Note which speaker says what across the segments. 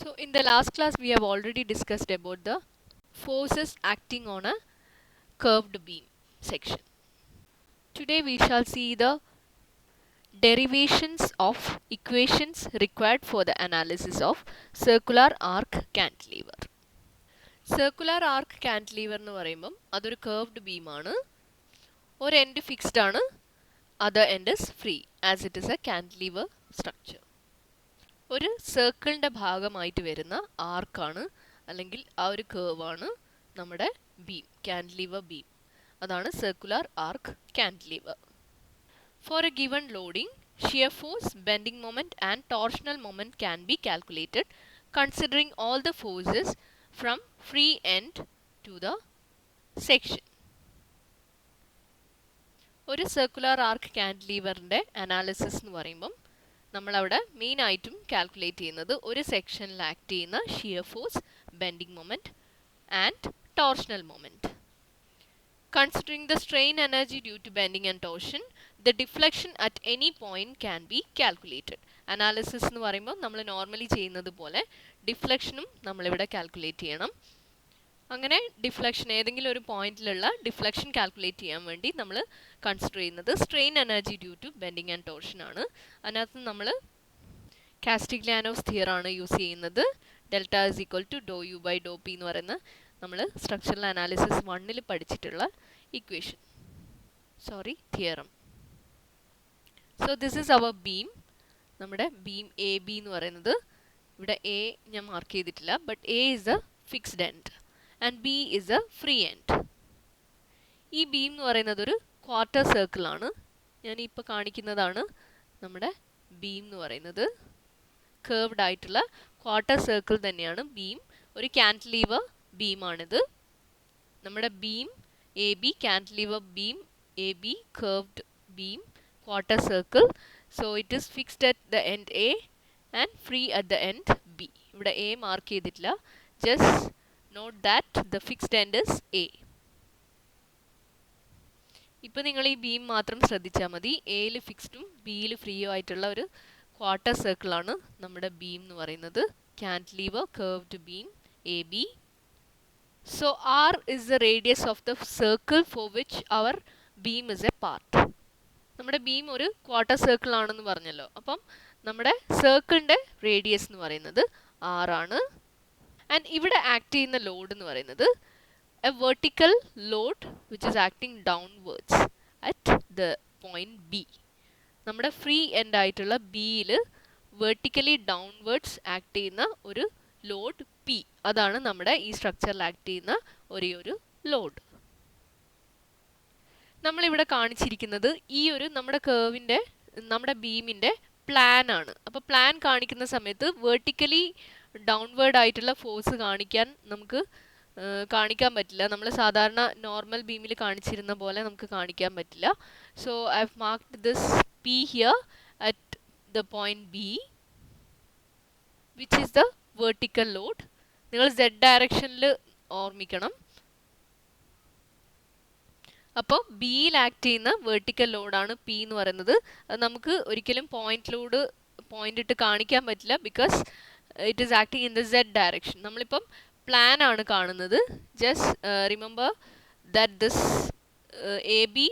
Speaker 1: So in the last class we have already discussed about the forces acting on a curved beam section. Today we shall see the derivations of equations required for the analysis of circular arc cantilever. Circular arc cantilever എന്ന് പറയുമ്പം അതൊരു curved beam ആണ്. ഒരു end fixed ആണ്, other end is free as it is a cantilever structure. ഒരു സർക്കിളിൻ്റെ ഭാഗമായിട്ട് വരുന്ന ആർക്കാണ് അല്ലെങ്കിൽ ആ ഒരു കേർവാണ് നമ്മുടെ ബീം, കാൻറ്റിലിവർ ബീം. അതാണ് circular arc cantilever. For a given loading, shear force, bending moment and torsional moment can be calculated considering all the forces from free end to the section. ഒരു സർക്കുലർ ആർക്ക് കാൻറ്റിലിവറിൻ്റെ analysis എന്ന് പറയുമ്പം നമ്മളവിടെ main ആയിട്ടും calculate ചെയ്യുന്നത് ഒരു സെക്ഷനിൽ act ചെയ്യുന്ന shear force, bending moment and torsional moment. Considering the strain energy due to bending and torsion, the deflection at any point can be calculated. Analysis എന്ന് പറയുമ്പോൾ നമ്മൾ നോർമലി ചെയ്യുന്നത് പോലെ ഡിഫ്ലക്ഷനും നമ്മളിവിടെ കാൽക്കുലേറ്റ് ചെയ്യണം. അങ്ങനെ ഡിഫ്ലക്ഷൻ, ഏതെങ്കിലും ഒരു പോയിന്റിലുള്ള ഡിഫ്ലക്ഷൻ കാൽക്കുലേറ്റ് ചെയ്യാൻ വേണ്ടി നമ്മൾ കൺസിഡർ ചെയ്യുന്നത് strain energy due to bending and torsion ആണ്. അതിനകത്ത് നമ്മൾ കാസ്റ്റിഗ്ലിയാനോസ് തിയർ ആണ് യൂസ് ചെയ്യുന്നത്. Delta is equal to do U by Dr P എന്ന് പറയുന്ന നമ്മൾ സ്ട്രക്ചറൽ അനാലിസിസ് 1 പഠിച്ചിട്ടുള്ള equation, theorem. So this is our beam. നമ്മുടെ ബീം എ ബി എന്ന് പറയുന്നത്, ഇവിടെ എ ഞാൻ മാർക്ക് ചെയ്തിട്ടില്ല, but A is a fixed end and B is a free end. ഈ ബീം എന്ന് പറയുന്നത് ഒരു ക്വാർട്ടർ സർക്കിൾ ആണ്. ഞാൻ ഇപ്പോൾ കാണിക്കുന്നതാണ് നമ്മുടെ ബീം എന്ന് പറയുന്നത്. കേർവ്ഡ് ആയിട്ടുള്ള ക്വാർട്ടർ സർക്കിൾ തന്നെയാണ് ബീം. ഒരു കാൻറ്റിലീവർ ബീമാണിത്. നമ്മുടെ beam A B, cantilever beam A B, curved beam, quarter circle. So it is fixed at the end A and free at the end B. ഇവിടെ A mark ചെയ്തിട്ടില്ല, just note that the fixed end is A. ഇപ്പോൾ നിങ്ങൾ ഈ beam മാത്രം ശ്രദ്ധിച്ചാൽ മതി. എയിൽ ഫിക്സ്ഡും ബിയിൽ ഫ്രീയും ആയിട്ടുള്ള ഒരു ക്വാർട്ടർ സർക്കിളാണ് നമ്മുടെ ബീം എന്ന് പറയുന്നത്. Cantilever curved beam A B. So R is the radius of the circle for which our beam is a part. നമ്മുടെ ബീം ഒരു ക്വാർട്ടർ സർക്കിൾ ആണെന്ന് പറഞ്ഞല്ലോ. അപ്പം നമ്മുടെ സർക്കിളിൻ്റെ റേഡിയസ് എന്ന് പറയുന്നത് ആറാണ്. ആൻഡ് ഇവിടെ ആക്ട് ചെയ്യുന്ന ലോഡ് എന്ന് പറയുന്നത് a vertical load which is acting downwards at the point B. നമ്മുടെ ഫ്രീ എൻഡ് ആയിട്ടുള്ള ബിയിൽ വെർട്ടിക്കലി ഡൗൺവേർഡ്സ് ആക്ട് ചെയ്യുന്ന ഒരു ലോഡ് പി, അതാണ് നമ്മുടെ ഈ സ്ട്രക്ചറിൽ ആക്ട് ചെയ്യുന്ന ഒരേ ഒരു ലോഡ്. നമ്മളിവിടെ കാണിച്ചിരിക്കുന്നത് ഈ ഒരു നമ്മുടെ കേർവിൻ്റെ, നമ്മുടെ ബീമിൻ്റെ പ്ലാൻ ആണ്. അപ്പോൾ പ്ലാൻ കാണിക്കുന്ന സമയത്ത് വെർട്ടിക്കലി ഡൗൺവേർഡ് ആയിട്ടുള്ള ഫോഴ്സ് കാണിക്കാൻ പറ്റില്ല. നമ്മൾ സാധാരണ നോർമൽ ബീമിൽ കാണിച്ചിരുന്ന പോലെ നമുക്ക് കാണിക്കാൻ പറ്റില്ല. So I have marked this P here at the point B which is the vertical load. നിങ്ങൾ സെഡ് ഡയറക്ഷനിൽ ഓർമ്മിക്കണം. അപ്പോൾ ബിയിൽ ആക്ട് ചെയ്യുന്ന വെർട്ടിക്കൽ ലോഡാണ് പി എന്ന് പറയുന്നത്. അത് നമുക്ക് ഒരിക്കലും പോയിന്റ് ഇട്ട് കാണിക്കാൻ പറ്റില്ല, because it is acting in the Z direction. നമ്മളിപ്പം പ്ലാൻ ആണ് കാണുന്നത്. Just remember that this A B,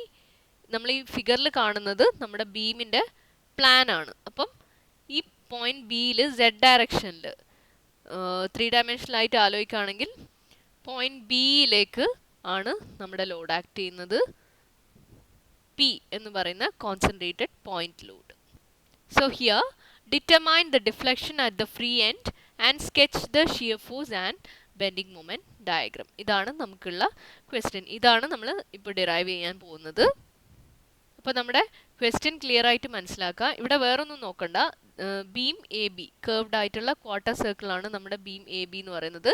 Speaker 1: നമ്മൾ ഈ ഫിഗറിൽ കാണുന്നത് നമ്മുടെ ബീമിൻ്റെ പ്ലാൻ ആണ്. അപ്പം ഈ പോയിന്റ് ബിയിൽ സെഡ് ഡയറക്ഷനിൽ 3 ഡയമെൻഷനിലായിട്ട് ആലോചിക്കുകയാണെങ്കിൽ പോയിന്റ് ബിയിലേക്ക് ആണ് നമ്മുടെ ലോഡ് ആക്ട് ചെയ്യുന്നത്. പി എന്ന് പറയുന്ന concentrated point load. So here determine the deflection at the free end and sketch the shear force and bending moment diagram. ഇതാണ് നമുക്കുള്ള ക്വസ്റ്റ്യൻ. ഇതാണ് നമ്മൾ ഇപ്പോൾ ഡിറൈവ് ചെയ്യാൻ പോകുന്നത്. അപ്പോൾ നമ്മുടെ ക്വസ്റ്റ്യൻ ക്ലിയർ ആയിട്ട് മനസ്സിലാക്കുക. ഇവിടെ വേറൊന്നും നോക്കണ്ട. ബീം എ ബി, കേർവ്ഡ് ആയിട്ടുള്ള ക്വാർട്ടർ സർക്കിൾ ആണ് നമ്മുടെ ബീം എ ബി എന്ന് പറയുന്നത്.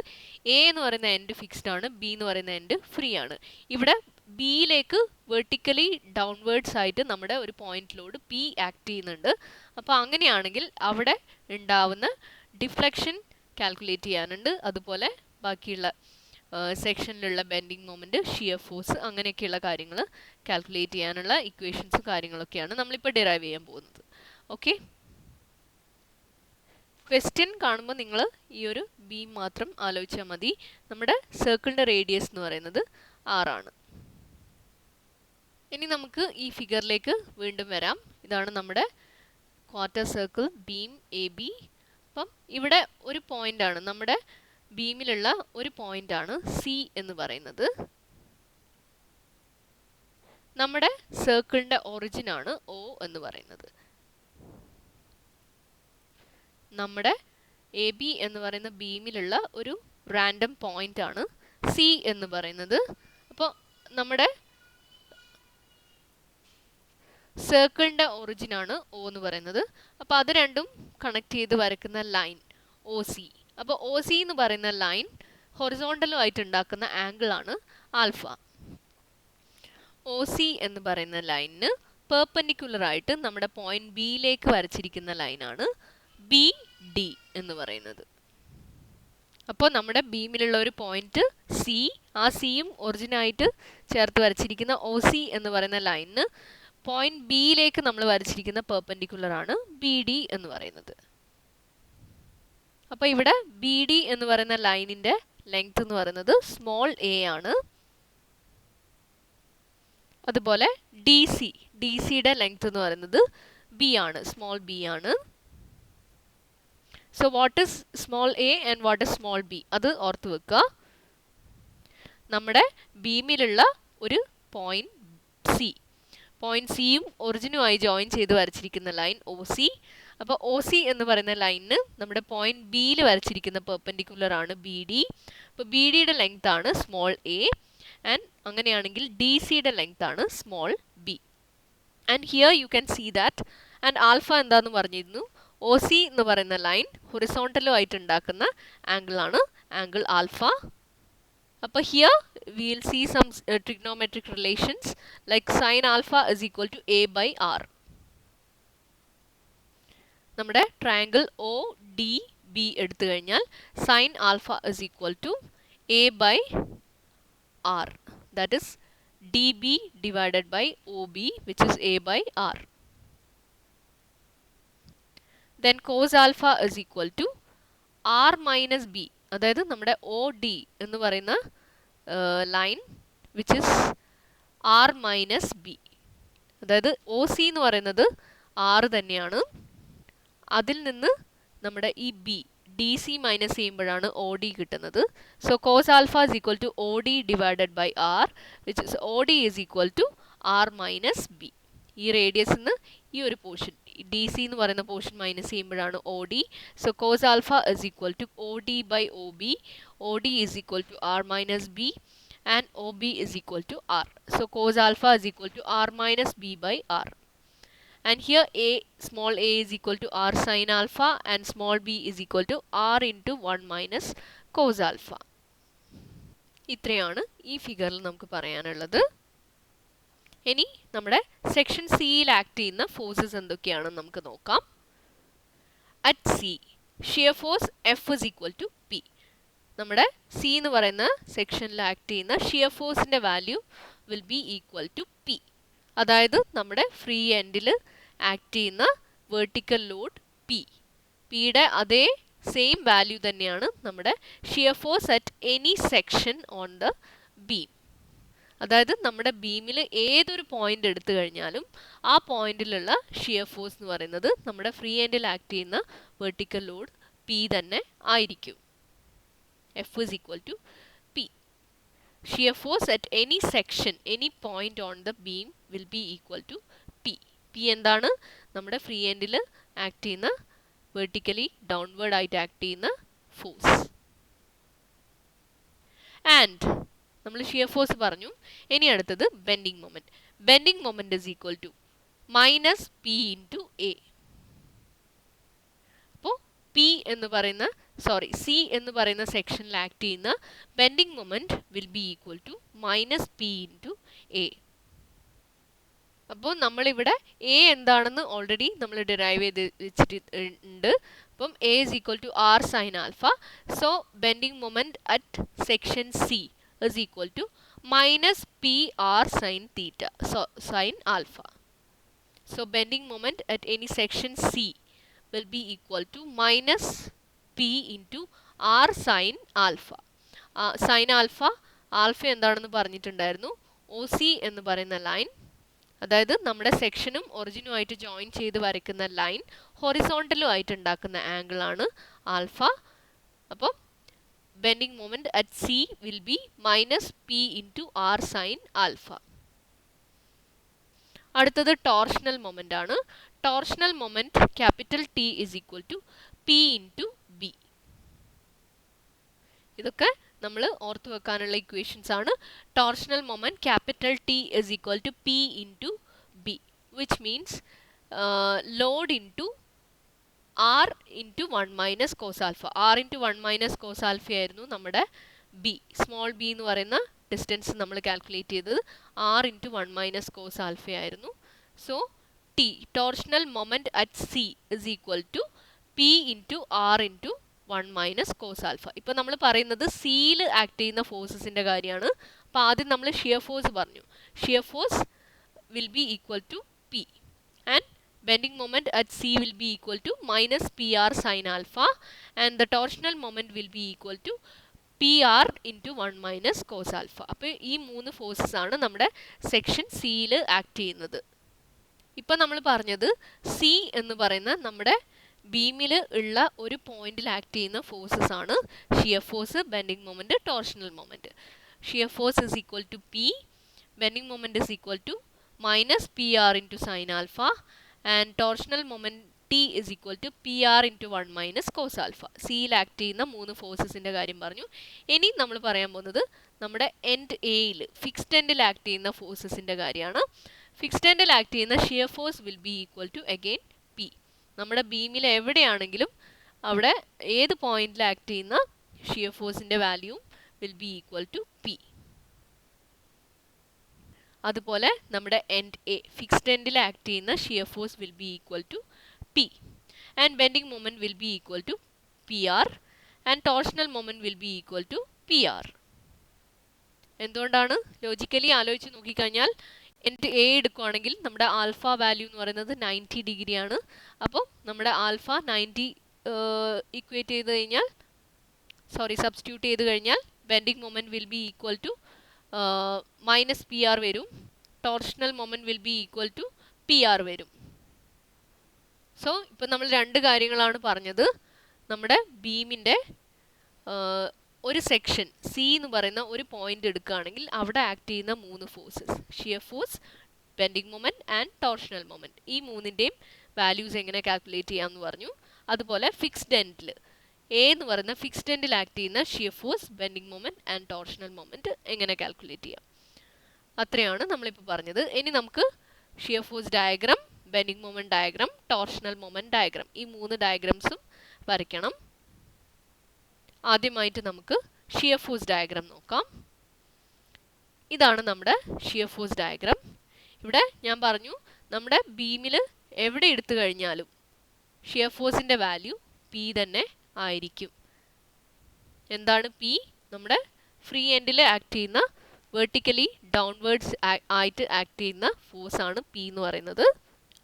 Speaker 1: എ എന്ന് പറയുന്ന എൻഡ് ഫിക്സ്ഡ് ആണ്, ബി എന്ന് പറയുന്ന എൻഡ് ഫ്രീ ആണ്. ഇവിടെ ബിയിലേക്ക് വെർട്ടിക്കലി ഡൗൺവേർഡ്സ് ആയിട്ട് നമ്മുടെ ഒരു പോയിന്റ് ലോഡ് പി ആക്ട് ചെയ്യുന്നുണ്ട്. അപ്പോൾ അങ്ങനെയാണെങ്കിൽ അവിടെ ഉണ്ടാവുന്ന ഡിഫ്ലക്ഷൻ കാൽക്കുലേറ്റ് ചെയ്യാനുണ്ട്. അതുപോലെ ബാക്കിയുള്ള സെക്ഷനിലുള്ള ബെൻഡിങ് മൊമെൻറ്റ്, ഷിയർ ഫോഴ്സ്, അങ്ങനെയൊക്കെയുള്ള കാര്യങ്ങൾ കാൽക്കുലേറ്റ് ചെയ്യാനുള്ള ഇക്വേഷൻസ് കാര്യങ്ങളൊക്കെയാണ് നമ്മളിപ്പോൾ ഡിറൈവ് ചെയ്യാൻ പോകുന്നത്. ഓക്കെ, ക്വസ്റ്റ്യൻ കാണുമ്പോൾ നിങ്ങൾ ഈ ഒരു ബീം മാത്രം ആലോചിച്ചാൽ മതി. നമ്മുടെ സർക്കിളിൻ്റെ റേഡിയസ് എന്ന് പറയുന്നത് 6 ആണ്. ഇനി നമുക്ക് ഈ ഫിഗറിലേക്ക് വീണ്ടും വരാം. ഇതാണ് നമ്മുടെ quarter circle beam A B. അപ്പം ഇവിടെ ഒരു പോയിന്റ് ആണ്, നമ്മുടെ ബീമിലുള്ള ഒരു പോയിന്റ് ആണ് സി എന്ന് പറയുന്നത്. നമ്മുടെ സർക്കിളിൻ്റെ ഒറിജിൻ ആണ് ഒ എന്ന് പറയുന്നത്. നമ്മുടെ എ ബി എന്ന് പറയുന്ന ബീമിലുള്ള ഒരു റാൻഡം പോയിന്റ് ആണ് സി എന്ന് പറയുന്നത്. അപ്പോൾ നമ്മുടെ സർക്കിളിൻ്റെ ഒറിജിൻ ആണ് ഒ എന്ന് പറയുന്നത്. അപ്പോൾ അത് രണ്ടും കണക്ട് ചെയ്ത് വരയ്ക്കുന്ന ലൈൻ ഒ സി. അപ്പോൾ ഒ സി എന്ന് പറയുന്ന ലൈൻ ഹൊറിസോണ്ടലും ആയിട്ട് ഉണ്ടാക്കുന്ന ആംഗിൾ ആണ് ആൽഫ. ഒ സി എന്ന് പറയുന്ന ലൈനിന് പെർപെൻഡിക്കുലർ ആയിട്ട് നമ്മുടെ പോയിന്റ് ബിയിലേക്ക് വരച്ചിരിക്കുന്ന ലൈനാണ് ബി ഡി എന്ന് പറയുന്നത്. അപ്പോൾ നമ്മുടെ ബീമിലുള്ള ഒരു പോയിന്റ് സി, ആ സിയും ഒറിജിനായിട്ട് ചേർത്ത് വരച്ചിരിക്കുന്ന ഒ സി എന്ന് പറയുന്ന ലൈനിന് പോയിന്റ് ബിയിലേക്ക് നമ്മൾ വരച്ചിരിക്കുന്ന പെർപെൻഡിക്കുലർ ആണ് ബി ഡി എന്ന് പറയുന്നത്. അപ്പോൾ ഇവിടെ ബി ഡി എന്ന് പറയുന്ന ലൈനിൻ്റെ ലെങ്ത് എന്ന് പറയുന്നത് സ്മോൾ എ ആണ്. അതുപോലെ ഡി സിയുടെ ലെങ്ത് എന്ന് പറയുന്നത് ബി ആണ്, സ്മോൾ ബി ആണ്. So what is small a and what is small B, അത് ഓർത്ത് വെക്കുക. നമ്മുടെ ബീമിലുള്ള ഒരു പോയിന്റ് സിയും ഒറിജിനുമായി ജോയിൻ ചെയ്ത് വരച്ചിരിക്കുന്ന ലൈൻ ഒ സി. അപ്പോൾ ഒ സി എന്ന് പറയുന്ന ലൈനിന് നമ്മുടെ പോയിന്റ് ബിയിൽ വരച്ചിരിക്കുന്ന പെർപെൻഡിക്കുലർ ആണ് ബി ഡി. അപ്പോൾ ബി ഡിയുടെ ലെങ്ത് ആണ് സ്മോൾ എ, ആൻഡ് അങ്ങനെയാണെങ്കിൽ ഡി സിയുടെ ലെങ്ത് ആണ് small b. And here you can see that. And alpha എന്താന്ന് പറഞ്ഞിരുന്നു, ഒ സി എന്ന് പറയുന്ന ലൈൻ ഹൊറിസോണ്ടലും ആയിട്ട് ഉണ്ടാക്കുന്ന ആംഗിൾ ആണ് ആംഗിൾ ആൽഫ. അപ്പോൾ here we will see some trigonometric relations like sin alpha is equal to a by r. നമ്മുടെ triangle O D B എടുത്തു കഴിഞ്ഞാൽ sin alpha is equal to a by r, that is db divided by ob, which is a by r. Then cos alpha is equal to r minus b, അതായത് നമ്മുടെ O D എന്ന് പറയുന്ന line which is R minus B. അതായത് O C എന്ന് പറയുന്നത് R തന്നെയാണ്, അതിൽ നിന്ന് നമ്മുടെ ഈ ബി ഡി സി മൈനസ് ചെയ്യുമ്പോഴാണ് ഒ ഡി കിട്ടുന്നത്. So cos alpha is equal to O D divided by R, which is O D is equal to R minus B. ഈ റേഡിയസിൽ നിന്ന് ഈ ഒരു പോർഷൻ ഡി സി എന്ന് പറയുന്ന പോർഷൻ മൈനസ് ചെയ്യുമ്പോഴാണ് O D. So cos alpha is equal to O D by O B. O D is equal to R minus B and OB is equal to R. So cos alpha is equal to R minus B by R. And here small a is equal to R sin alpha and small b is equal to R into 1 minus cos alpha. ഇത്രയാണ് ഈ ഫിഗറിൽ നമുക്ക് പറയാനുള്ളത്. ഇനി നമ്മുടെ section സിയിൽ act ചെയ്യുന്ന forces എന്തൊക്കെയാണെന്ന് നമുക്ക് നോക്കാം. At C shear force F is equal to P. നമ്മുടെ സി എന്ന് പറയുന്ന സെക്ഷനിൽ ആക്ട് ചെയ്യുന്ന ഷിയർ ഫോഴ്സിൻ്റെ value will be equal to P. അതായത് നമ്മുടെ ഫ്രീ എൻഡിൽ ആക്ട് ചെയ്യുന്ന വെർട്ടിക്കൽ ലോഡ് പിയുടെ അതേ സെയിം വാല്യൂ തന്നെയാണ് നമ്മുടെ shear force at any section on the beam. അതായത് നമ്മുടെ ബീമിൽ ഏതൊരു പോയിന്റ് എടുത്തു കഴിഞ്ഞാലും ആ പോയിന്റിലുള്ള ഷിയർ ഫോഴ്സ് എന്ന് പറയുന്നത് നമ്മുടെ ഫ്രീ എൻഡിൽ ആക്ട് ചെയ്യുന്ന വെർട്ടിക്കൽ ലോഡ് പി തന്നെ ആയിരിക്കും. F is equal to P. Shear force at any section, any point on the beam will be equal to P. P എന്താണ്? നമ്മുടെ ഫ്രീ എൻഡിൽ ആക്ട് ചെയ്യുന്ന വെർട്ടിക്കലി ഡൗൺവേർഡ് ആയിട്ട് ആക്ട് ചെയ്യുന്ന ഫോഴ്സ്. ആൻഡ് നമ്മൾ shear force പറഞ്ഞു. ഇനി അടുത്തത് bending moment. Bending moment is equal to minus P into A. അപ്പോൾ പി എന്ന് പറയുന്ന സി എന്ന് പറയുന്ന സെക്ഷനിൽ ആക്ട് ചെയ്യുന്ന bending moment will be equal to minus P into A. അപ്പോൾ നമ്മളിവിടെ എ എന്താണെന്ന് ഓൾറെഡി നമ്മൾ ഡിറൈവ് ചെയ്ത് വെച്ചിട്ടുണ്ട്. അപ്പം A is equal to R sine alpha. So bending moment at section C is equal to minus P R sine theta sine alpha. So bending moment at any section C will be equal to minus p into r sin alpha. Sin alpha, alpha എന്താണെന്ന് പറഞ്ഞിട്ടുണ്ടായിരുന്നു. O C എന്ന് പറയുന്ന line, അതായത് നമ്മുടെ സെക്ഷനും ഒറിജിനുമായിട്ട് join ചെയ്ത് വരയ്ക്കുന്ന line ഹൊറിസോണ്ടലും ആയിട്ട് ഉണ്ടാക്കുന്ന ആംഗിൾ ആണ് ആൽഫ. അപ്പം bending moment at C will be minus p into r sin alpha. അടുത്തത് ടോർഷണൽ മൊമെന്റ് ആണ്. Torsional moment capital T is equal to p into b. ഇതൊക്കെ നമ്മൾ ഓർത്തു വെക്കാനുള്ള ഇക്വേഷൻസ് ആണ്. Torsional moment capital T is equal to p into b, which means load into r into 1 minus cos alpha. r into 1 minus cos alpha ആയിരുന്നു നമ്മുടെ b, small b എന്ന് പറയുന്ന distance നമ്മൾ കാൽക്കുലേറ്റ് ചെയ്തത് r into 1 minus cos alpha ആയിരുന്നു. So t, torsional moment at c is equal to p into r into 1 minus cos alpha. ഇപ്പോൾ നമ്മൾ പറയുന്നത് സിയിൽ ആക്ട് ചെയ്യുന്ന ഫോഴ്സസിൻ്റെ കാര്യമാണ്. അപ്പോൾ ആദ്യം നമ്മൾ ഷിയർ ഫോഴ്സ് പറഞ്ഞു. Shear force will be equal to P and bending moment at C will be equal to minus PR sin alpha, and the torsional moment will be equal to PR into 1 minus cos alpha. അപ്പോൾ ഈ മൂന്ന് forces ആണ് നമ്മുടെ section സിയിൽ act ചെയ്യുന്നത്. ഇപ്പം നമ്മൾ പറഞ്ഞത് സി എന്ന് പറയുന്ന നമ്മുടെ ബീമിൽ ഉള്ള ഒരു പോയിന്റിൽ ആക്ട് ചെയ്യുന്ന ഫോഴ്സസ് ആണ് shear force, bending moment, torsional moment. Shear force is equal to P, bending moment is equal to minus PR into sin alpha, and torsional moment T is equal to PR into 1 minus cos alpha. സിയിൽ act ചെയ്യുന്ന മൂന്ന് ഫോഴ്സസിൻ്റെ കാര്യം പറഞ്ഞു. ഇനി നമ്മൾ പറയാൻ പോകുന്നത് നമ്മുടെ എൻഡ് എയിൽ ഫിക്സ്ഡ് എൻഡിൽ ആക്ട് ചെയ്യുന്ന ഫോഴ്സസിൻ്റെ കാര്യമാണ്. ഫിക്സ്ഡ് എൻഡിൽ ആക്ട് ചെയ്യുന്ന shear force will be equal to again P. നമ്മുടെ ബീമിൽ എവിടെയാണെങ്കിലും അവിടെ ഏത് പോയിന്റിൽ ആക്ട് ചെയ്യുന്ന ഷിയർ ഫോഴ്സിൻ്റെ വാല്യൂം will be equal to P. അതുപോലെ നമ്മുടെ എൻഡ് എ ഫിക്സ്ഡ് എൻഡിൽ ആക്ട് ചെയ്യുന്ന shear force will be equal to P, and bending moment will be equal to P R, and torsional moment will be equal to P R. എന്തുകൊണ്ടാണ്? Logically ആലോചിച്ച് നോക്കിക്കഴിഞ്ഞാൽ end A എടുക്കുകയാണെങ്കിൽ നമ്മുടെ alpha value എന്ന് പറയുന്നത് 90 ഡിഗ്രിയാണ്. അപ്പോൾ നമ്മുടെ ആൽഫ 90 ഇക്വേറ്റ് ചെയ്ത് കഴിഞ്ഞാൽ, സബ്സ്റ്റിറ്റ്യൂട്ട് ചെയ്ത് കഴിഞ്ഞാൽ bending moment will be equal to minus P R വരും, torsional moment will be equal to P R വരും. സോ ഇപ്പം നമ്മൾ രണ്ട് കാര്യങ്ങളാണ് പറഞ്ഞത്. നമ്മുടെ ബീമിൻ്റെ ഒരു സെക്ഷൻ സി എന്ന് പറയുന്ന ഒരു പോയിന്റ് എടുക്കുകയാണെങ്കിൽ അവിടെ ആക്ട് ചെയ്യുന്ന മൂന്ന് forces, shear force, bending moment and torsional moment, ഈ മൂന്നിൻ്റെയും വാല്യൂസ് എങ്ങനെ കാൽക്കുലേറ്റ് ചെയ്യാമെന്ന് പറഞ്ഞു. അതുപോലെ ഫിക്സ്ഡ് എൻഡിൽ എ എന്ന് പറയുന്ന ഫിക്സ്ഡ് എൻഡിൽ ആക്ട് ചെയ്യുന്ന shear force, bending moment and torsional moment എങ്ങനെ കാൽക്കുലേറ്റ് ചെയ്യാം, അത്രയാണ് നമ്മളിപ്പോൾ പറഞ്ഞത്. ഇനി നമുക്ക് shear force diagram, bending moment diagram, torsional moment diagram, ഈ മൂന്ന് ഡയഗ്രാംസും വരയ്ക്കണം. ആദ്യമായിട്ട് നമുക്ക് ഷിയർ ഫോഴ്സ് ഡയഗ്രാം നോക്കാം. ഇതാണ് നമ്മുടെ ഷിയർ ഫോഴ്സ് ഡയഗ്രാം. ഇവിടെ ഞാൻ പറഞ്ഞു നമ്മുടെ ബീമിൽ എവിടെ എടുത്തു കഴിഞ്ഞാലും ഷിയർ ഫോഴ്സിൻ്റെ വാല്യൂ പി തന്നെ ആയിരിക്കും. എന്താണ് പി? നമ്മുടെ ഫ്രീ എൻഡിൽ ആക്ട് ചെയ്യുന്ന വെർട്ടിക്കലി ഡൗൺവേർഡ്സ് ആയിട്ട് ആക്ട് ചെയ്യുന്ന ഫോഴ്സ് ആണ് പി എന്ന് പറയുന്നത്.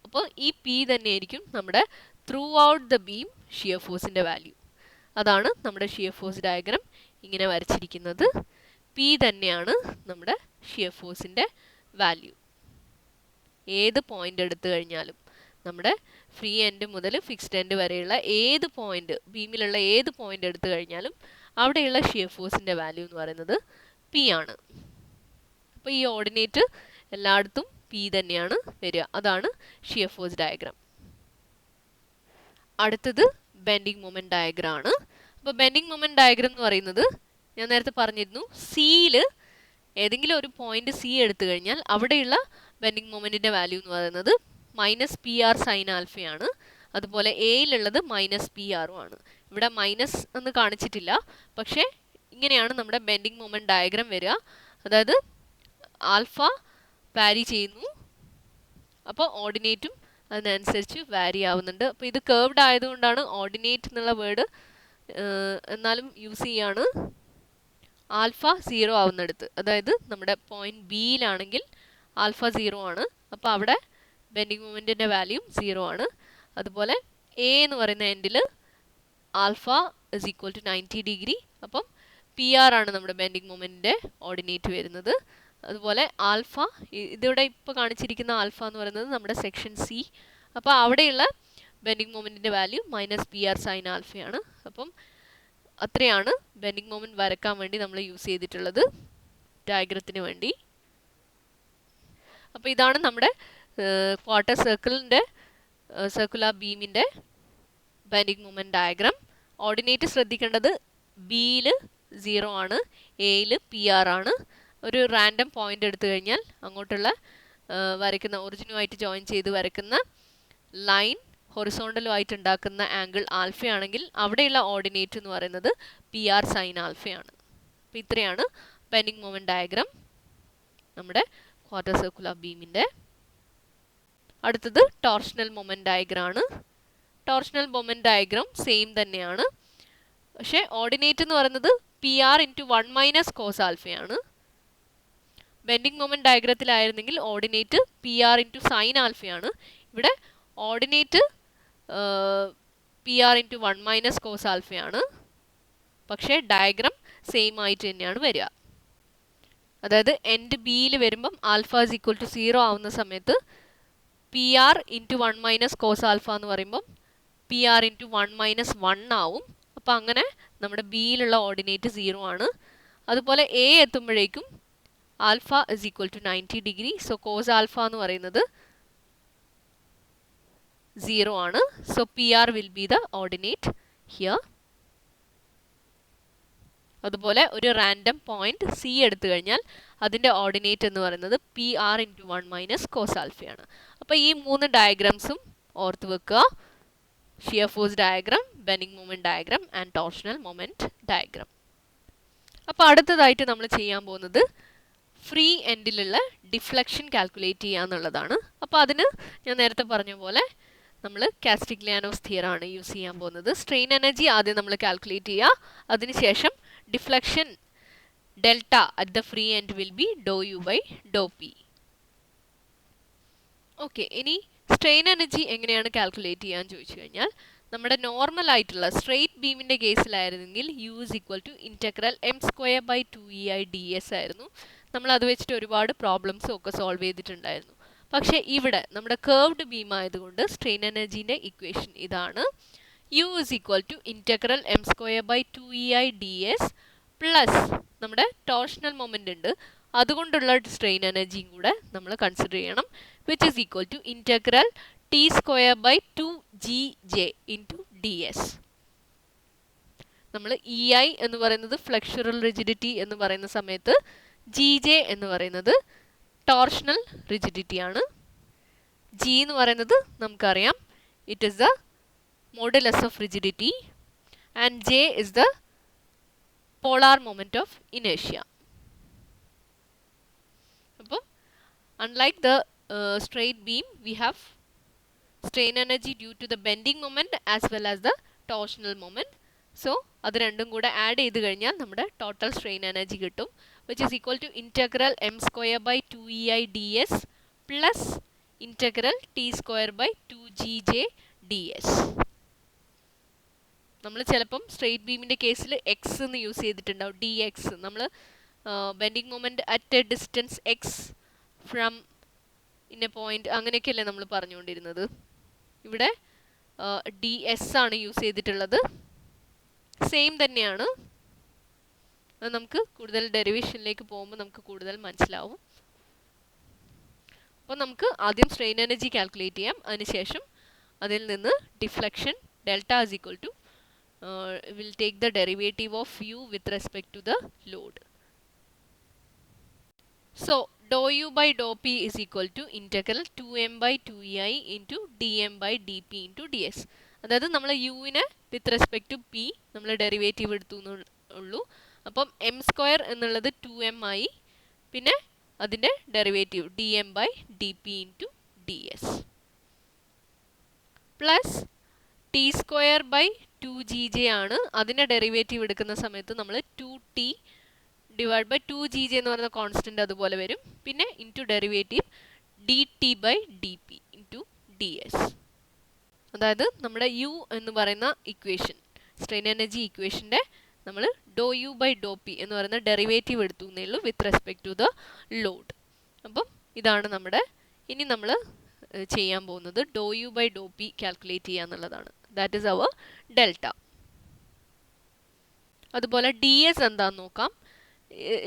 Speaker 1: അപ്പോൾ ഈ പി തന്നെയായിരിക്കും നമ്മുടെ throughout the beam shear ഫോഴ്സിൻ്റെ വാല്യൂ. അതാണ് നമ്മുടെ ഷിയർ ഫോഴ്സ് ഡയഗ്രാം ഇങ്ങനെ വരച്ചിരിക്കുന്നത്. പി തന്നെയാണ് നമ്മുടെ ഷിയർ ഫോഴ്സിൻ്റെ വാല്യൂ. ഏത് പോയിന്റ് എടുത്തു കഴിഞ്ഞാലും നമ്മുടെ ഫ്രീ എൻഡ് മുതൽ ഫിക്സ്ഡ് എൻഡ് വരെയുള്ള ഏത് പോയിന്റ്, ബീമിലുള്ള ഏത് പോയിന്റ് എടുത്തു കഴിഞ്ഞാലും അവിടെയുള്ള ഷിയർ ഫോഴ്സിൻ്റെ വാല്യൂ എന്ന് പറയുന്നത് പി ആണ്. അപ്പോൾ ഈ ഓർഡിനേറ്റ് എല്ലായിടത്തും പി തന്നെയാണ് വരിക. അതാണ് ഷിയർ ഫോഴ്സ് ഡയഗ്രാം. അടുത്തത് ബെൻഡിങ് മൊമെന്റ് ഡയഗ്രാം ആണ്. അപ്പോൾ ബെൻഡിങ് മൊമെന്റ് ഡയഗ്രാം എന്ന് പറയുന്നത് ഞാൻ നേരത്തെ പറഞ്ഞിരുന്നു, സിയിൽ ഏതെങ്കിലും ഒരു പോയിന്റ് സി എടുത്തു കഴിഞ്ഞാൽ അവിടെയുള്ള ബെൻഡിങ് മൊമെന്റിന്റെ വാല്യൂ എന്ന് പറയുന്നത് മൈനസ് പി ആർ സൈൻ ആൽഫയാണ്. അതുപോലെ എയിലുള്ളത് മൈനസ് പി ആറും ആണ്. ഇവിടെ മൈനസ് എന്ന് കാണിച്ചിട്ടില്ല, പക്ഷേ ഇങ്ങനെയാണ് നമ്മുടെ ബെൻഡിങ് മൊമെന്റ് ഡയഗ്രാം വരിക. അതായത് ആൽഫ വാരി ചെയ്യുന്നു, അപ്പോൾ ഓർഡിനേറ്റും അതിനനുസരിച്ച് വാരി ആവുന്നുണ്ട്. അപ്പോൾ ഇത് കേർവ്ഡ് ആയതുകൊണ്ടാണ് ഓർഡിനേറ്റ് എന്നുള്ള വേർഡ് എന്നാലും യൂസ് ചെയ്യാണ്. ആൽഫ 0 ആവുന്നിടത്ത്, അതായത് നമ്മുടെ പോയിന്റ് ബിയിലാണെങ്കിൽ ആൽഫ 0 ആണ്, അപ്പോൾ അവിടെ ബെൻഡിങ് മൊമെന്റിന്റെ വാല്യൂ 0 ആണ്. അതുപോലെ എ എന്ന് പറയുന്ന എൻഡിൽ alpha is equal to 90 degree. അപ്പം പി ആർ ആണ് നമ്മുടെ ബെൻഡിങ് മൊമെൻറ്റിൻ്റെ ഓർഡിനേറ്റ് വരുന്നത്. അതുപോലെ ആൽഫ, ഇതിവിടെ ഇപ്പോൾ കാണിച്ചിരിക്കുന്ന ആൽഫ എന്ന് പറയുന്നത് നമ്മുടെ സെക്ഷൻ സി. അപ്പോൾ അവിടെയുള്ള ബെൻഡിങ് മൊമെൻറ്റിൻ്റെ value minus P R sine ആൽഫയാണ്. അപ്പം അത്രയാണ് ബെൻഡിങ് മൊമെൻറ്റ് വരക്കാൻ വേണ്ടി നമ്മൾ യൂസ് ചെയ്തിട്ടുള്ളത് ഡയഗ്രത്തിന് വേണ്ടി. അപ്പോൾ ഇതാണ് നമ്മുടെ ക്വാർട്ടർ സർക്കിളിൻ്റെ സർക്കുലർ ബീമിൻ്റെ ബെൻഡിങ് മൊമെൻറ്റ് ഡയഗ്രാം. ഓർഡിനേറ്റ് ശ്രദ്ധിക്കേണ്ടത് ബിയിൽ 0 ആണ്, എയിൽ പി ആർ ആണ്. ഒരു റാൻഡം പോയിന്റ് എടുത്തു കഴിഞ്ഞാൽ അങ്ങോട്ടുള്ള വരയ്ക്കുന്ന ഒറിജിനുമായിട്ട് ജോയിൻ ചെയ്ത് വരയ്ക്കുന്ന ലൈൻ ഹൊറിസോണ്ടലുമായിട്ട് ഉണ്ടാക്കുന്ന ആംഗിൾ ആൽഫയാണെങ്കിൽ അവിടെയുള്ള ഓർഡിനേറ്റ് എന്ന് പറയുന്നത് പി ആർ സൈൻ ആൽഫയാണ്. അപ്പോൾ ഇത്രയാണ് ബെൻഡിങ് മൊമെൻറ്റ് ഡയഗ്രാം നമ്മുടെ ക്വാർട്ടർ സർക്കുലർ ബീമിൻ്റെ. അടുത്തത് ടോർഷണൽ മൊമെൻറ്റ് ഡയഗ്രാം ആണ്. ടോർഷണൽ മൊമെൻറ്റ് ഡയഗ്രാം സെയിം തന്നെയാണ്, പക്ഷേ ഓർഡിനേറ്റ് എന്ന് പറയുന്നത് P R into 1 minus cos ആൽഫയാണ്. ബെൻഡിങ് മൊമെൻറ്റ് ഡയഗ്രത്തിലായിരുന്നെങ്കിൽ ordinate P R into sine ആൽഫയാണ്. ഇവിടെ ordinate P R into 1 minus cos ആൽഫയാണ്. പക്ഷേ ഡയഗ്രാം സെയിം ആയിട്ട് തന്നെയാണ് വരിക. അതായത് എൻഡ് ബിയിൽ വരുമ്പം ആൽഫ ഇസ് ഈക്വൽ ടു 0 ആവുന്ന സമയത്ത് P R into 1 minus cos alpha എന്ന് പറയുമ്പം പി ആർ ഇൻറ്റു 1 മൈനസ് 1 ആവും. അപ്പോൾ അങ്ങനെ നമ്മുടെ ബിയിലുള്ള ഓർഡിനേറ്റ് 0 ആണ്. അതുപോലെ എ എത്തുമ്പോഴേക്കും alpha is equal to 90 degree. So cos alpha എന്ന് പറയുന്നത് 0 ആണ്. So P R will be the ordinate here. അതുപോലെ ഒരു റാൻഡം പോയിന്റ് സി എടുത്തു കഴിഞ്ഞാൽ അതിൻ്റെ ഓർഡിനേറ്റ് എന്ന് പറയുന്നത് P R into 1 minus cos ആൽഫയാണ്. അപ്പോൾ ഈ 3 ഡയഗ്രാംസും ഓർത്ത് വെക്കുക: shear force diagram, bending moment diagram and torsional moment diagram. അപ്പോൾ അടുത്തതായിട്ട് നമ്മൾ ചെയ്യാൻ പോകുന്നത് ഫ്രീ എൻഡിലുള്ള ഡിഫ്ലക്ഷൻ കാൽക്കുലേറ്റ് ചെയ്യുക എന്നുള്ളതാണ്. അപ്പോൾ അതിന് ഞാൻ നേരത്തെ പറഞ്ഞ പോലെ നമ്മൾ കാസ്റ്റിഗ്ലിയാനോസ് തിയറം ആണ് യൂസ് ചെയ്യാൻ പോകുന്നത്. സ്ട്രെയിൻ എനർജി ആദ്യം നമ്മൾ കാൽക്കുലേറ്റ് ചെയ്യുക, അതിനുശേഷം deflection delta at the free end will be doh U by Dr P. Okay, ഇനി സ്ട്രെയിൻ എനർജി എങ്ങനെയാണ് കാൽക്കുലേറ്റ് ചെയ്യാൻ ചോദിച്ചു കഴിഞ്ഞാൽ നമ്മുടെ നോർമൽ ആയിട്ടുള്ള സ്ട്രെയിറ്റ് ബീമിൻ്റെ കേസിലായിരുന്നെങ്കിൽ U is equal to integral M square by 2EI ds ആയിരുന്നു. നമ്മൾ അത് വെച്ചിട്ട് ഒരുപാട് പ്രോബ്ലംസും ഒക്കെ സോൾവ് ചെയ്തിട്ടുണ്ടായിരുന്നു. പക്ഷേ ഇവിടെ നമ്മുടെ കേർവ്ഡ് ബീം ആയതുകൊണ്ട് സ്ട്രെയിൻ എനർജീൻ്റെ ഇക്വേഷൻ ഇതാണ്: U is equal to integral M square by 2EI ds plus നമ്മുടെ ടോർഷണൽ മൊമെൻ്റ് ഉണ്ട്, അതുകൊണ്ടുള്ള സ്ട്രെയിൻ എനർജിയും കൂടെ നമ്മൾ കൺസിഡർ ചെയ്യണം, which is equal to integral T square by 2GJ into ds. നമ്മൾ EI എന്ന് പറയുന്നത് ഫ്ലെക്സുറൽ റിജിഡിറ്റി എന്ന് പറയുന്ന സമയത്ത് GJ എന്ന് പറയുന്നത് ടോർഷണൽ റിജിഡിറ്റി ആണ്. G എന്ന് പറയുന്നത് നമുക്കറിയാം, it is the modulus of rigidity, and J is the polar moment of ഇനേഷ്യ. അപ്പോൾ unlike the straight beam we have strain energy due to the bending moment as well as the torsional moment. So അത് രണ്ടും കൂടെ add ചെയ്ത് കഴിഞ്ഞാൽ നമ്മുടെ total strain energy കിട്ടും, which is equal to integral m square by 2EI ds plus integral t square by 2GJ ds. നമ്മൾ ചിലപ്പം straight ബീമിൻ്റെ കേസിൽ എക്സ് എന്ന് യൂസ് ചെയ്തിട്ടുണ്ടാവും, ഡി എക്സ്. നമ്മൾ bending moment at a distance X from in a point അങ്ങനെയൊക്കെയല്ലേ നമ്മൾ പറഞ്ഞുകൊണ്ടിരുന്നത്. ഇവിടെ ഡി എസ് ആണ് യൂസ് ചെയ്തിട്ടുള്ളത്. സെയിം തന്നെയാണ്, അത് നമുക്ക് കൂടുതൽ ഡെറിവേഷനിലേക്ക് പോകുമ്പോൾ നമുക്ക് കൂടുതൽ മനസ്സിലാവും. അപ്പോൾ നമുക്ക് ആദ്യം സ്ട്രെയിൻ എനർജി കാൽക്കുലേറ്റ് ചെയ്യാം, അതിനുശേഷം അതിൽ നിന്ന് deflection delta is equal to will take the derivative of U with respect to the load. So dou u by dou p is equal to integral 2m by 2EI into dm by dp into ds. അതായത് നമ്മൾ യുവിനെ വിത്ത് respect to P നമ്മൾ derivative എടുത്തു എന്നുള്ളൂ. അപ്പം M square എന്നുള്ളത് 2m ആയി, പിന്നെ അതിൻ്റെ ഡെറിവേറ്റീവ് dm by dp into ds plus T square by 2GJ ആണ്. അതിൻ്റെ ഡെറിവേറ്റീവ് എടുക്കുന്ന സമയത്ത് നമ്മൾ 2t ഡിവൈഡ് ബൈ 2GJ എന്ന് പറയുന്ന കോൺസ്റ്റൻറ്റ് അതുപോലെ വരും, പിന്നെ into derivative dt by dp into ds. അതായത് നമ്മുടെ യു എന്ന് പറയുന്ന ഇക്വേഷൻ, സ്ട്രെയിൻ എനർജി ഇക്വേഷൻ്റെ നമ്മൾ doh U by Dr P എന്ന് പറയുന്ന ഡെറിവേറ്റീവ് എടുത്തു എന്നേ ഉള്ളൂ with respect to the load. അപ്പം ഇതാണ് നമ്മുടെ ഇനി നമ്മൾ ചെയ്യാൻ പോകുന്നത് doh U by Dr P calculate ചെയ്യുക എന്നുള്ളതാണ്. That is our delta. അതുപോലെ ഡി എസ് എന്താണെന്ന് നോക്കാം.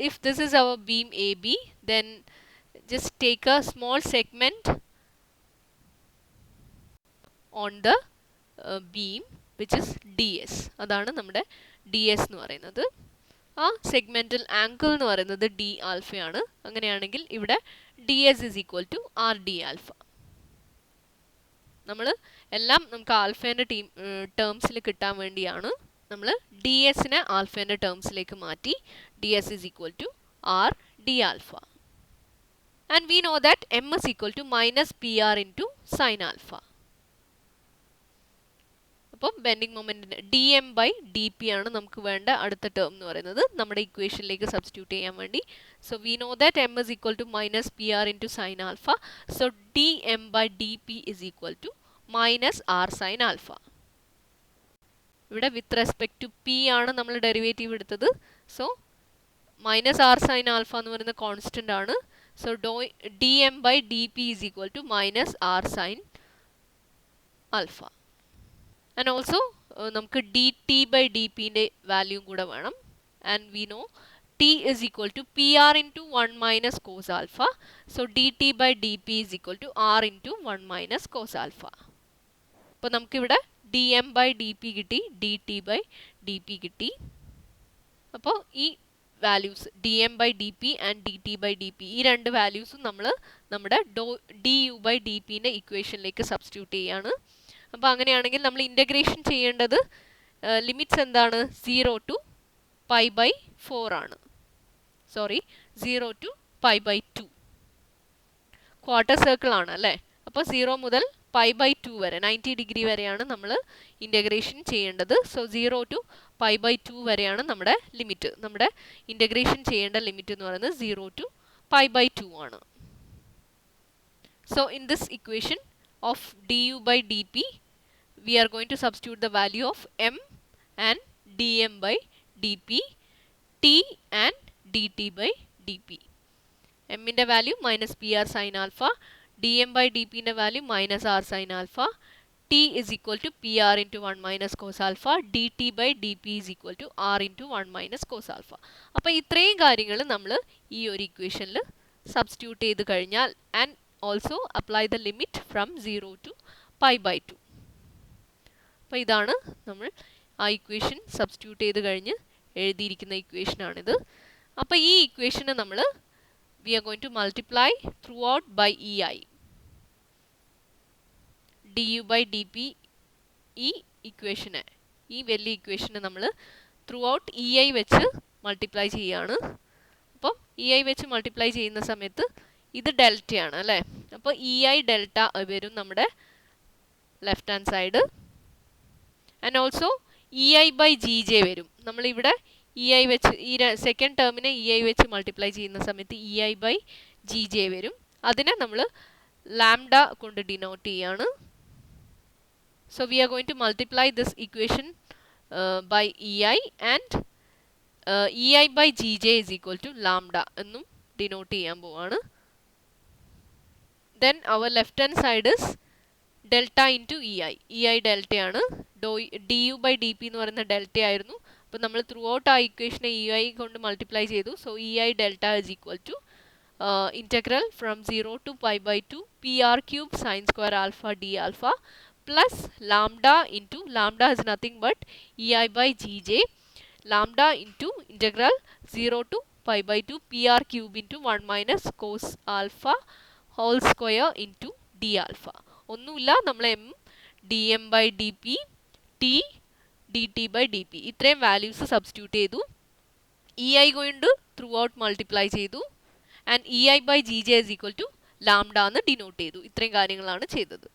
Speaker 1: If this is our beam A B, then just take a small segment on the beam which is D S. അതാണ് നമ്മുടെ D S എന്ന് പറയുന്നത്. ആ സെഗ്മെൻറ്റൽ ആംഗിൾ എന്ന് പറയുന്നത് ഡി ആൽഫയാണ്. അങ്ങനെയാണെങ്കിൽ ഇവിടെ D S is equal to R D alpha. നമ്മൾ എല്ലാം നമുക്ക് ആൽഫേൻ്റെ ടേംസിൽ കിട്ടാൻ വേണ്ടിയാണ് നമ്മൾ ഡി എസിനെ ആൽഫേൻ്റെ ടേംസിലേക്ക് മാറ്റി. D S is equal to R D alpha. And we know that M is equal to minus P R into sine alpha. അപ്പം ബെൻഡിങ് മൊമെൻറ്റിൻ്റെ D M by D P ആണ് നമുക്ക് വേണ്ട അടുത്ത ടേം എന്ന് പറയുന്നത് നമ്മുടെ ഇക്വേഷനിലേക്ക് സബ്സ്റ്റിറ്റ്യൂട്ട് ചെയ്യാൻ വേണ്ടി. So we know that M is equal to minus P R into sine alpha. So D M by D P is equal to minus R sine alpha. ഇവിടെ വിത്ത് റെസ്പെക്ട് ടു പി ആണ് നമ്മൾ derivative എടുത്തത്. So minus R sine alpha എന്ന് പറയുന്ന constant ആണ്. So D M by D P is equal to minus R sine alpha. And also നമുക്ക് D T by D പിൻ്റെ വാല്യൂം കൂടെ വേണം. And we know T is equal to P R into 1 minus cos alpha. So D T by D P is equal to R into 1 minus cos alpha. അപ്പോൾ നമുക്കിവിടെ D M by D P കിട്ടി, D T by D P കിട്ടി. അപ്പോൾ ഈ values D M by D P and D T by D P, ഈ രണ്ട് വാല്യൂസും നമ്മൾ നമ്മുടെ D U by D പിൻ്റെ ഇക്വേഷനിലേക്ക് substitute ചെയ്യാണ്. അപ്പോൾ അങ്ങനെയാണെങ്കിൽ നമ്മൾ ഇൻ്റഗ്രേഷൻ ചെയ്യേണ്ടത് ലിമിറ്റ്സ് എന്താണ്? 0 ടു പൈ ബൈ 4 ആണ്. Sorry, 0 to pi by 2. Quarter circle ആണ് അല്ലേ. അപ്പോൾ 0 മുതൽ പൈ ബൈ 2 വരെ 90 ഡിഗ്രി വരെയാണ് നമ്മൾ ഇൻ്റഗ്രേഷൻ ചെയ്യേണ്ടത്. സോ 0 ടു പൈ ബൈ 2 വരെയാണ് നമ്മുടെ ലിമിറ്റ്. നമ്മുടെ ഇൻ്റഗ്രേഷൻ ചെയ്യേണ്ട ലിമിറ്റ് എന്ന് പറയുന്നത് 0 ടു പൈ ബൈ 2 ആണ്. So in this equation of du by dp, we are going to substitute the value of m and dm by dp, t and dt by dp. m ന്റെ value minus P R sine alpha, D M by D പിൻ്റെ value minus R sine alpha, T is equal to P R into 1 minus cos alpha, D T by D P is equal to R into 1 minus cos alpha. അപ്പോൾ ഇത്രയും കാര്യങ്ങൾ നമ്മൾ ഈ ഒരു ഇക്വേഷനിൽ substitute ചെയ്ത് കഴിഞ്ഞാൽ and also apply the limit from 0 to pi by 2. അപ്പോൾ ഇതാണ് നമ്മൾ ആ ഇക്വേഷൻ സബ്സ്റ്റിറ്റ്യൂട്ട് ചെയ്ത് കഴിഞ്ഞ് എഴുതിയിരിക്കുന്ന ഇക്വേഷനാണിത്. അപ്പോൾ ഈ ഇക്വേഷനെ നമ്മൾ we are going to multiply throughout by ei. du by dp ഈ ഇക്വേഷനെ, ഈ വലിയ ഇക്വേഷനെ നമ്മൾ ത്രൂഔട്ട് ei വെച്ച് മൾട്ടിപ്ലൈ ചെയ്യുകയാണ്. അപ്പം ei വെച്ച് മൾട്ടിപ്ലൈ ചെയ്യുന്ന സമയത്ത് ഇത് ഡെൽറ്റയാണ് അല്ലേ. അപ്പോൾ ഇ ഐ ഡെൽറ്റ വരും നമ്മുടെ left hand side. And also E I by G J വരും. നമ്മളിവിടെ ഇ ഐ വെച്ച് ഈ സെക്കൻഡ് ടേമിനെ ഇ ഐ വെച്ച് മൾട്ടിപ്ലൈ ചെയ്യുന്ന സമയത്ത് E I by G J വരും. അതിനെ നമ്മൾ ലാംഡ കൊണ്ട് ഡിനോട്ട് ചെയ്യാണ്. So we are going to multiply this equation by E I and E I by G J is equal to lambda എന്നും denote ചെയ്യാൻ പോവാണ്. Then our left hand side is delta into ei. ei delta ആണ്. du by dp എന്ന് പറയുന്ന delta ആയിരുന്നു. അപ്പോൾ നമ്മൾ through out ആ ഇക്വേഷനെ ei കൊണ്ട് മൾട്ടിപ്ലൈ ചെയ്തു. So ei delta is equal to integral from 0 to pi by 2 pr cube sin square alpha d alpha plus lambda into lambda is nothing but ei by gj lambda into integral 0 to pi by 2 pr cube into 1 minus cos alpha whole square into D alpha. ഒന്നുമില്ല, നമ്മൾ M D M by D P, T D T by D P ഇത്രയും values substitute ചെയ്തു. E I കൊണ്ട് throughout multiply ചെയ്തു. And E I by G J is equal to lambda എന്ന് denote ചെയ്തു. ഇത്രയും കാര്യങ്ങളാണ് ചെയ്തത്.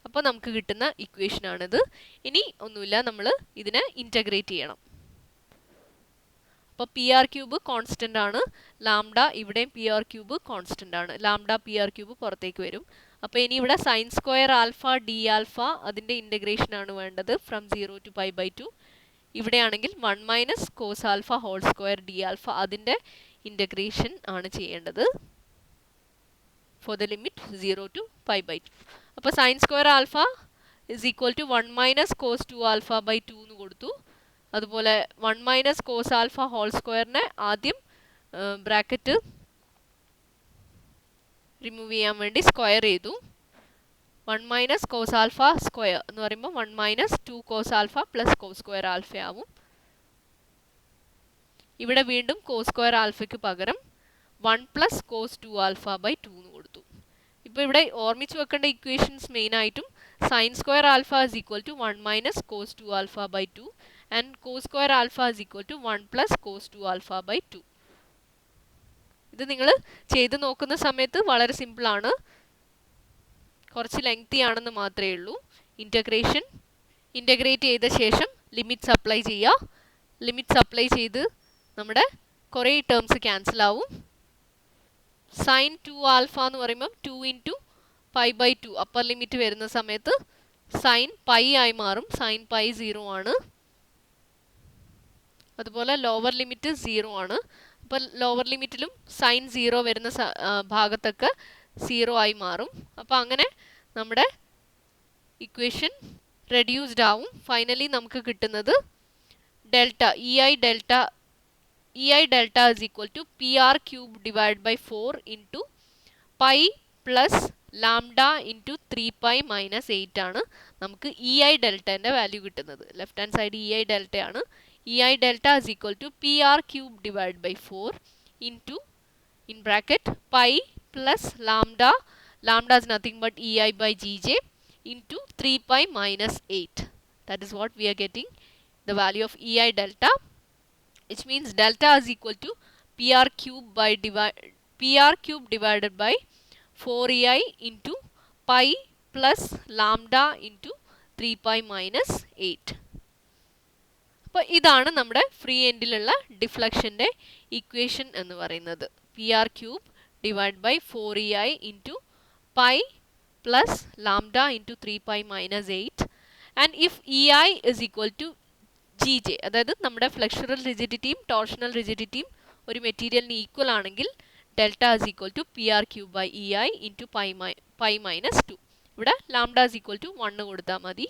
Speaker 1: അപ്പോൾ നമുക്ക് കിട്ടുന്ന ഇക്വേഷനാണിത്. ഇനി ഒന്നുമില്ല, നമ്മൾ ഇതിനെ ഇൻറ്റഗ്രേറ്റ് ചെയ്യണം. അപ്പോൾ പി ആർ ക്യൂബ് കോൺസ്റ്റൻ്റ് ആണ്. ലാംഡ ഇവിടെയും പി ആർ ക്യൂബ് കോൺസ്റ്റൻ്റ് ആണ്. ലാംഡ പി ആർ ക്യൂബ് പുറത്തേക്ക് വരും. അപ്പോൾ ഇനി ഇവിടെ sine square alpha D alpha അതിൻ്റെ ഇൻ്റഗ്രേഷൻ ആണ് വേണ്ടത് ഫ്രം 0 to π/2. ഇവിടെയാണെങ്കിൽ 1 minus cos alpha whole square D alpha അതിൻ്റെ ഇൻ്റഗ്രേഷൻ ആണ് ചെയ്യേണ്ടത് ഫോർ ദ ലിമിറ്റ് 0 to π/2. അപ്പോൾ sine square alpha is equal to 1 minus cos 2 alpha by 2 എന്ന് കൊടുത്തു. അതുപോലെ 1 മൈനസ് കോസ് ആൽഫ ഹോൾ സ്ക്വയറിനെ ആദ്യം ബ്രാക്കറ്റ് റിമൂവ് ചെയ്യാൻ വേണ്ടി സ്ക്വയർ ചെയ്തു. 1 മൈനസ് കോസ് ആൽഫ സ്ക്വയർ എന്ന് പറയുമ്പോൾ 1 minus 2 cos alpha plus cos square alpha ആവും. ഇവിടെ വീണ്ടും കോസ് സ്ക്വയർ ആൽഫയ്ക്ക് പകരം 1 പ്ലസ് കോസ് 2 ആൽഫ ബൈ 2 എന്ന് കൊടുത്തു. ഇപ്പോൾ ഇവിടെ ഓർമ്മിച്ച് വെക്കേണ്ട ഇക്വേഷൻസ് മെയിനായിട്ടും sine square alpha is equal to 1 minus cos 2 alpha by 2 and cos square alpha is equal to 1 plus cos 2 alpha by 2. ഇത് നിങ്ങൾ ചെയ്ത് നോക്കുന്ന സമയത്ത് വളരെ സിമ്പിളാണ്, കുറച്ച് ലെങ്തി ആണെന്ന് മാത്രമേ ഉള്ളൂ. ഇൻ്റഗ്രേറ്റ് ചെയ്ത ശേഷം ലിമിറ്റ്സ് അപ്ലൈ ചെയ്യുക. ലിമിറ്റ്സ് അപ്ലൈ ചെയ്ത് നമ്മുടെ കുറേ ടേംസ് ക്യാൻസൽ ആവും. സൈൻ 2 ആൽഫ എന്ന് പറയുമ്പം 2 ഇൻറ്റു π/2 അപ്പർ ലിമിറ്റ് വരുന്ന സമയത്ത് സൈൻ പൈ ആയി മാറും. സൈൻ പൈ 0 ആണ്. അതുപോലെ ലോവർ ലിമിറ്റ് 0 ആണ്. അപ്പോൾ ലോവർ ലിമിറ്റിലും സൈൻ 0 വരുന്ന ഭാഗത്തൊക്കെ 0 ആയി മാറും. അപ്പോൾ അങ്ങനെ നമ്മുടെ ഇക്വേഷൻ റെഡ്യൂസ്ഡ് ആവും. ഫൈനലി നമുക്ക് കിട്ടുന്നത് delta EI delta is equal to PR cube divided by 4 into pi plus lambda into 3 pi minus 8 ആണ് നമുക്ക് EI ഡെൽറ്റൻ്റെ വാല്യൂ കിട്ടുന്നത്. Left hand side EI delta ആണ്. EI delta is equal to PR cube divided by 4 into in bracket pi plus lambda is nothing but EI by GJ into 3 pi minus 8. That is what we are getting the value of EI delta, which means delta is equal to PR cube divided by 4EI into pi plus lambda into 3 pi minus 8. അപ്പോൾ ഇതാണ് നമ്മുടെ free എൻഡിലുള്ള ഡിഫ്ലക്ഷൻ്റെ equation എന്ന് പറയുന്നത്. PR cube divided by 4EI into pi plus lambda into 3 pi minus 8. And if EI is equal to GJ, അതായത് നമ്മുടെ ഫ്ലെക്സുറൽ റിജിഡിറ്റിയും torsional റിജിഡിറ്റിയും ഒരു മെറ്റീരിയലിന് equal ആണെങ്കിൽ delta is equal to PR cube by EI into pi minus 2. ഇവിടെ lambda is equal to 1 കൊടുത്താൽ മതി,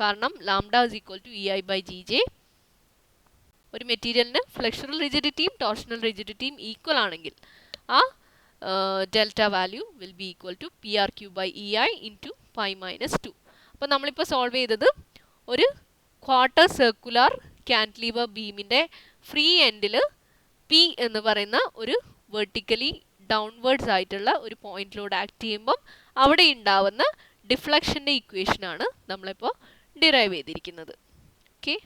Speaker 1: കാരണം lambda is equal to EI by GJ. ഒരു മെറ്റീരിയലിന് ഫ്ലെക്സുറൽ റിജിഡിറ്റിയും ടോർഷണൽ റിജിഡിറ്റിയും ഈക്വൽ ആണെങ്കിൽ ആ delta value will be equal to PR cube by EI into pi minus 2. അപ്പോൾ നമ്മളിപ്പോൾ സോൾവ് ചെയ്തത് ഒരു ക്വാർട്ടർ സർക്കുലർ ക്യാൻറ്റിലിവർ ബീമിൻ്റെ ഫ്രീ എൻഡിൽ P എന്ന് പറയുന്ന ഒരു വെർട്ടിക്കലി ഡൗൺവേർഡ്സ് ആയിട്ടുള്ള ഒരു പോയിന്റിലൂടെ ആക്ട് ചെയ്യുമ്പം അവിടെ ഉണ്ടാവുന്ന ഡിഫ്ലക്ഷൻ്റെ ഇക്വേഷനാണ് നമ്മളിപ്പോൾ ഡിറൈവ് ചെയ്തിരിക്കുന്നത്. ഓക്കെ.